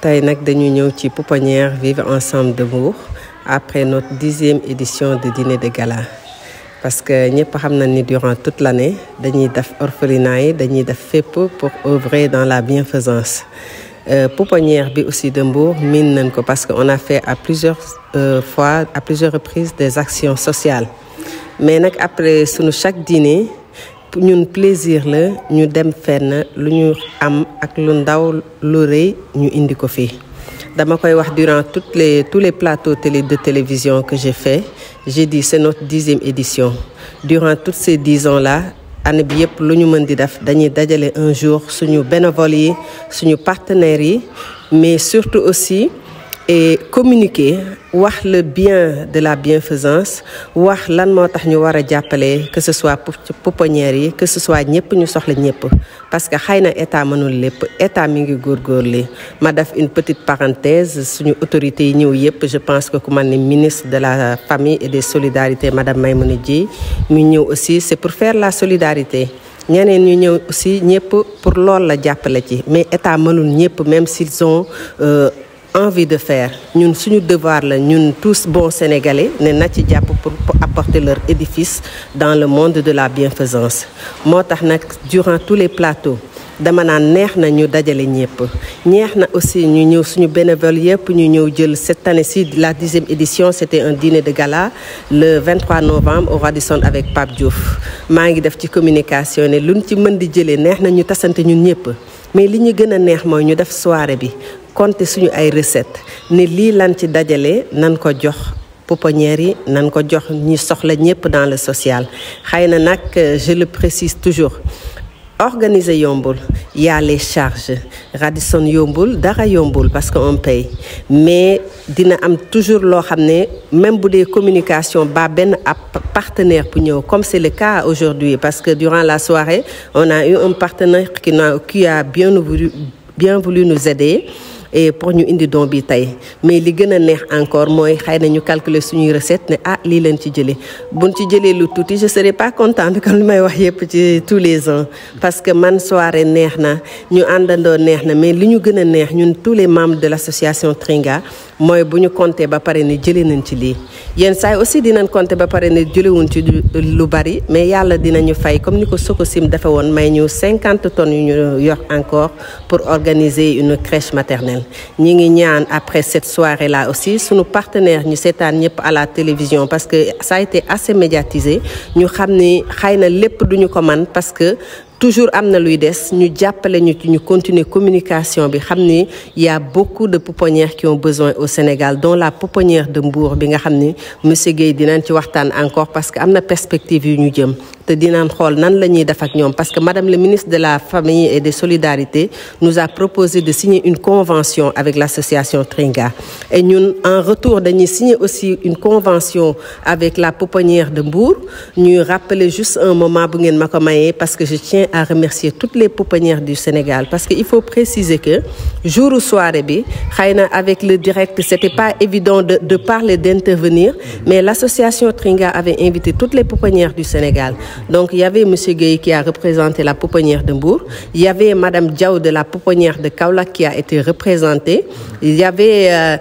tey nag dañu ñëw ci pouponnière Vivre Ensemble de Mbour après notre 10e édition de dîner de gala parce que ñëpp xam nañ ni durant toute l'année dañuy def orphelinat yi dañuy def fépp pour œuvrer dans la bienfaisance. Pouponnière bi aussi de Mbour miin nañ ko parce que on a fait à plusieurs fois à plusieurs reprises des actions sociales mais nag après sunu chaque dîner ñun plaisir la ñu dem fenn lu ñu am ak lu ndaw lu rëy ñu indi ko fii dama koy wax durant tous les plateaux de télévision que j'ai fait j'ai dit c'est notre 10e édition durant toutes ces 10 ans là année bi yëpp lu ñu mën di def dañuy dajale un jour suñu bénévoles yi suñu partenaires yi mais surtout aussi et communiquer wax le bien de la bienfaisance wax lan moo tax ñu war a jàppale que ce soit pouponnières yi que ce soit ñëpp ñu soxla ñëpp parce que xëy na état mënul lépp état mi ngi góorgóorlu ma def une petite parenthèse suñu autorités yi ñëw yëpp je pense que ku mel ni ministre de la famille et des solidarités madame Maïmouna Dièye mu ñëw aussi c'est pour faire la solidarité ñeneen ñu ñëw aussi ñëpp pour loolu la jàppale ci mais état mënul ñëpp même s'ils ont envie de faire ñun suñu devoir la ñun tous bons sénégalais ne na ci jàpp pour apporter leur édifice dans le monde de la bienfaisance moo tax nag durant tous les plateaux dama naan neex na ñu dajale ñëpp neex na aussi ñu ñëw suñu bénévole yëpp ñu ñëw jël cette année-ci la 10e édition c'était un dîner de gala le 23 novembre au Radisson avec Pape Diouf maa ngi def ci communication ne luñ ci mën di jëlee neex na ñu tasante ñun ñëpp mais li ñu gën a neex mooy ñu def soirée bi compter suñu ay recettes ne lii lan ci dajale nan ko jox pouponnières yi nan ko jox ñi soxla ñëpp dans le social xëy na nag je le précise toujours organiser yombul y a les charges Radisson yombul dara yombul parce que on paye mais dina am toujours loo xam ne même bu dee communication ba benn partenaire bu ñëw comme c'est le cas aujourd'hui parce que durant la soirée on a eu un partenaire qui a bien voulu nous aider et pour ñu indi don bi tey mais li gën a neex encore mooy xëy na ñu calculer suñuy recette ne lii leen ci jëlee buñ ci jëlee lu tuuti je serai pas contente comme li may wax yëpp ci tous les ans parce que man soirée neex na ñu àndandoo neex na mais li ñu gën a neex ñun tous les membres de l'association Tringa mooy bu ñu compter ba pare ne jëlee nañ ci lii yenn saa yi aussi dinañ compter ba pare ne jëlewuñ ci lu bari mais yàlla dinañu fay comme ni ko Sococim defe woon may ñu 50 tonnes yu ñu yor encore pour organiser une crèche maternelle ñi ngi ñaan après cette soirée là aussi sunu partenaire ñu seetaan ñëpp à la télévision parce que ça a été assez médiatisé ñu xam ni xëy na lépp duñu ko man parce que toujours am na luy des ñu jàppale ñu ci ñu continuer communication bi xam ni il y a beaucoup de pouponnières qui ont besoin au Sénégal dont la pouponnière de Mbour bi nga xam ni monsieur Guèye dinañ ci waxtaan encore parce que am na perspective yu ñu jëm te dinañ xool nan la ñuy def ak ñoom parce que madame le ministre de la famille et des solidarités nous a proposé de signer une convention avec l'association Tringa et ñun en retour dañuy signer aussi une convention avec la pouponnière de Mbour ñuy rappeler juste un moment bu ngeen ma ko mayee parce que je tiens à remercier toutes les pouponnières du Sénégal parce que il faut préciser que jour soirée bi xëy na avec le direct c'était pas évident de parler d'intervenir mais l'association Tringa avait invité toutes les pouponnières du Sénégal donc il y avait monsieur Guèye qui a représenté la pouponnière de Mbour il y avait madame Diaw de la pouponnière de Kaolack qui a été représentée il y avait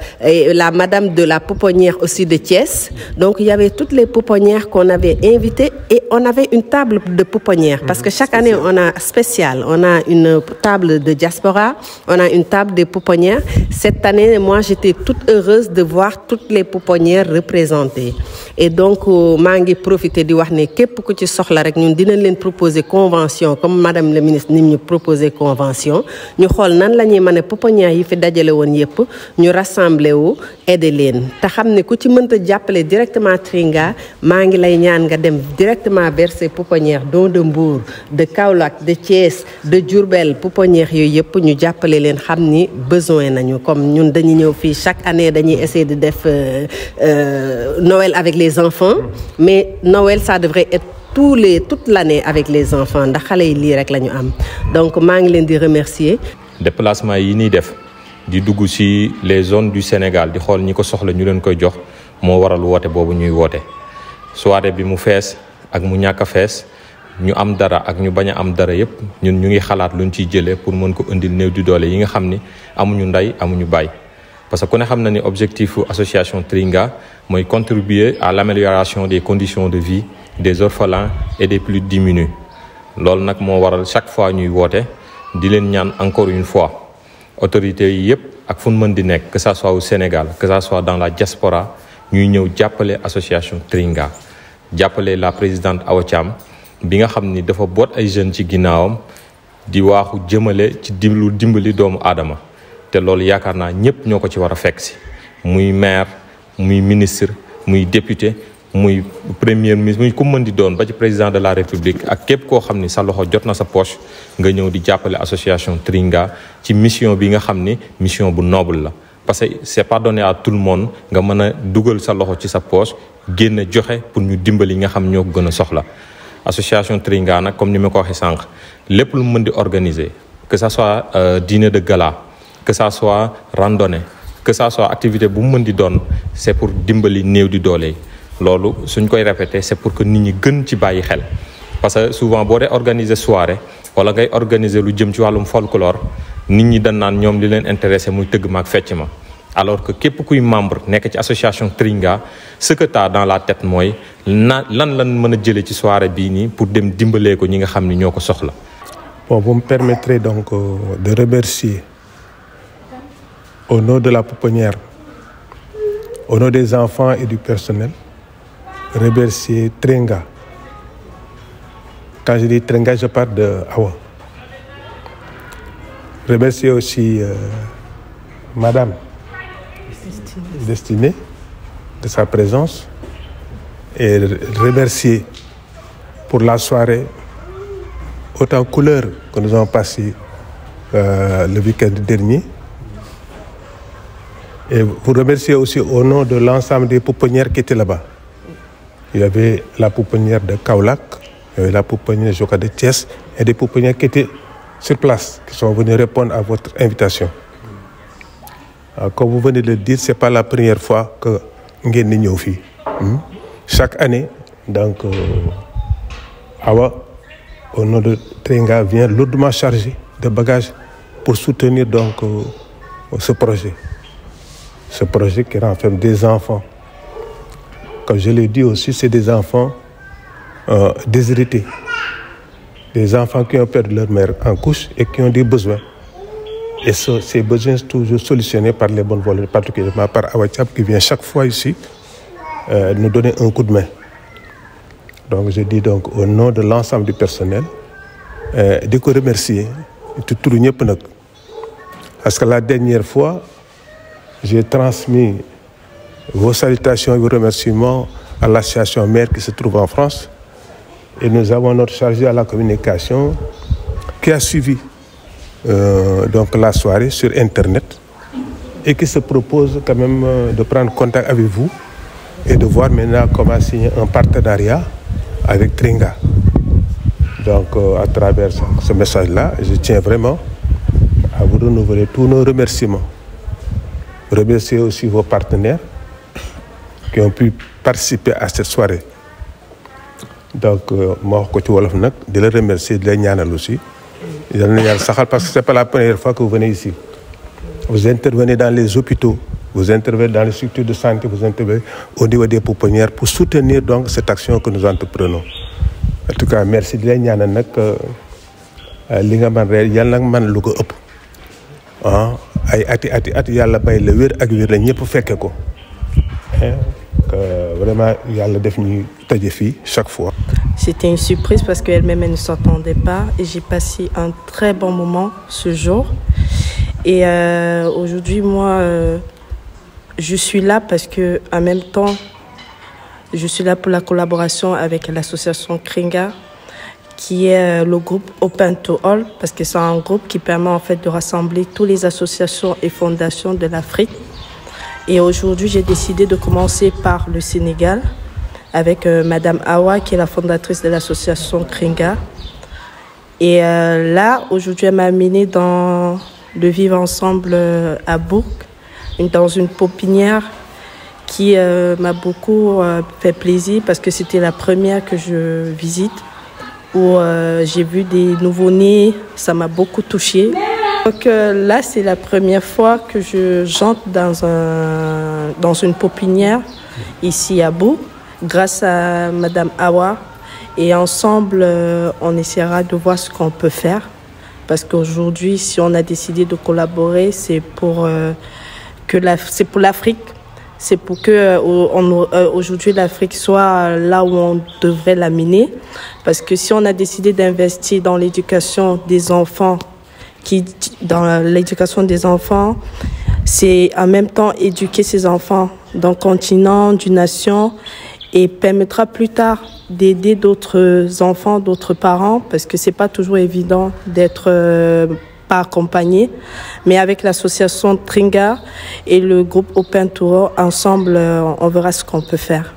la madame de la pouponnière aussi de Thiès donc il y avait toutes les pouponnières qu'on avait invitées et on avait une table de pouponnières parce que chaque année on a spécial on a une table de diaspora on a une table des pouponnières cette année moi j'étais toute heureuse de voir toutes les pouponnières représentées et donc maa ngi profiter di wax ne képp ku ci soxla rek ñun dinañ leen proposer convention comme madame le ministre ni ñu proposer convention ñu xool nan la ñuy mën a pouponnières yi fi dajale woon yëpp ñu rassembler wu aider leen te xam ne ku ci mënta jàppale directement Tringa maa ngi lay ñaan nga dem directement vers ces pouponnières dont de Mbour de Kaolack de Thiès de Diourbel pouponnières yooyu yëpp ñu jàppale leen xam ni besoin nañu comme ñun dañuy ñëw fii chaque année dañuy essayer de def Noël avec les enfants mais Noël ça devrait être toute l'année avec les enfants ndax xale yi lii rek la ñu am donc maa ngi leen di remercier. déplacement yi ñuy def di dugg ci les zones du Sénégal di xool ñi ko soxla ñu leen koy jox moo waral woote boobu ñuy woote soirée bi mu fees ak mu ñàkk a fees ñu am dara ak ñu bañ a am dara yépp ñun ñu ngi xalaat luñ ciy jëlee pour mën ko indil néew di doole yi nga xam ni amuñu ndey amuñu baay. parce que ku ne xam na ni objectif association Tringa mooy contribuer à l'amélioration des conditions de vie des orphelins et des plus démunis. loolu nag moo waral chaque fois ñuy woote di leen ñaan encore une fois autorités yi yépp ak fu mën di nekk que ça soit au Sénégal que ça soit dans la diaspora ñuy ñëw jàppale association Tringa jàppale la présidente Awa Thiam bi nga xam ni dafa boot ay jeunes ci ginnaawam di waaxu jëmale ci lu dimbali doomu aadama te loolu yaakaar naa ñëpp ñoo ko ci war a fekk si muy maire muy ministre muy député muy premier ministre muy ku mën di doon ba ci président de la république ak képp koo xam ni sa loxo jot na sa poche nga ñëw di jàppale association Tringa ci mission bi nga xam ni mission bu noble la. parce que c'est pas donné à tout le monde nga mën a dugal sa loxo ci sa poche génn joxe pour ñu dimbali nga xam ñoo ko gën a soxla. association Tringa nag comme ni ma ko waxee sànq lépp lu mën di organiser que ça soit dîner de gala que ça soit randonnée que ça soit activité bu mu mën di doon c'est pour dimbali néew di doole loolu suñ koy répéter c'est pour que nit ñi gën ci bàyyi xel. parce que souvent boo dee organiser soirée wala ngay organiser lu jëm ci wàllum folklore nit ñi dañ naan ñoom li leen intéressé muy tëgg ma ak fecc ma alors que képp kuy membre nekk ci association Tringa ce que t'as dans la tête mooy lan mën a jëlee ci soirée bii nii pour dem dimbalee ko ñi nga xam ni ñoo ko soxla. Bon, vous me permettrez donc de remercier au nom de la pouponnière, au nom des enfants et du personnel, remercier Tringa. Quand je dis Tringa, je parle de Awa. Remercier aussi Madame Destinée de sa présence et remercier pour la soirée autant couleur que nous avons passé le week-end dernier. Et vous remercier aussi au nom de l'ensemble des pouponnières qui étaient là-bas. Il y avait la pouponnière de Kaolack, il y avait la pouponnière Joka de Thiès et des pouponnières qui étaient sur place, qui sont venus répondre à votre invitation. Alors, comme vous venez de le dire, c'est pas la première fois que ngeen di ñëw fii. Chaque année, donc Awa, au nom de Tringa, vient lourdement chargé de bagages pour soutenir donc ce projet. Ce projet qui renferme des enfants. Comme je l'ai dit aussi, c'est des enfants déshérités. Des enfants qui ont perdu leur mère en couche et qui ont des besoins. Et ces besoins sont toujours solutionnés par les bonnes volontés, particulièrement par Awa Thiam qui vient chaque fois ici nous donner un coup de main. Donc je dis donc au nom de l'ensemble du personnel di ko remercier ci turu ñëpp nag parce que la dernière fois j'ai transmis vos salutations et vos remerciements à l'association mère qui se trouve en France et nous avons notre chargé à la communication qui a suivi donc la soirée sur internet et qui se propose quand même de prendre contact avec vous et de voir maintenant comment signer un partenariat avec Tringa. Donc à travers ce message-là, je tiens vraiment à vous renouveler tous nos remerciements. Remercier aussi vos partenaires qui ont pu participer à cette soirée. Donc ma wax ko ci wolof nag di la remercier di la ñaanal aussi. Yal na yàlla saxal parce que c'est pas la première fois que vous venez ici. Vous intervenez dans les hôpitaux, vous intervenez dans les structures de santé, vous intervenez au niveau des pouponnières pour soutenir donc cette action que nous entreprenons. En tout cas merci di la ñaanal nag li nga man reer yàlla nag man lu ko ëpp ay ati yàlla bay la wér ak wér la ñëpp fekke ko que vraiment yàlla def ñuy taje fii chaque fois. C'était une surprise parce qu'elle-même elle ne s'attendait pas et j'ai passé un très bon moment ce jour et aujourd'hui moi je suis là parce que en même temps je suis là pour la collaboration avec l'association Tringa qui est le groupe Open to All parce que c'est un groupe qui permet en fait de rassembler toutes les associations et fondations de l'Afrique. Et aujourd'hui, j'ai décidé de commencer par le Sénégal avec Madame Awa qui est la fondatrice de l'association Tringa. Et là, aujourd'hui, elle m'a amenée dans le vivre ensemble à Bourg, dans une pépinière qui m'a beaucoup fait plaisir parce que c'était la première que je visite. où j'ai vu des nouveau-nés, ça m'a beaucoup touchée. Donc là, c'est la première fois que j'entre dans une pépinière ici à Bou, grâce à Madame Awa. Et ensemble, on essaiera de voir ce qu'on peut faire. Parce qu'aujourd'hui, si on a décidé de collaborer, c'est pour l'Afrique. C'est pour que aujourd'hui l'Afrique soit là où on devrait l'amener. Parce que si on a décidé d'investir dans l'éducation des enfants, c'est en même temps éduquer ces enfants d'un continent, d'une nation, et permettra plus tard d'aider d'autres enfants, d'autres parents, parce que c'est pas toujours évident d'être pas accompagné. Mais avec l'association Tringa et le groupe Open Tour, ensemble, on verra ce qu'on peut faire.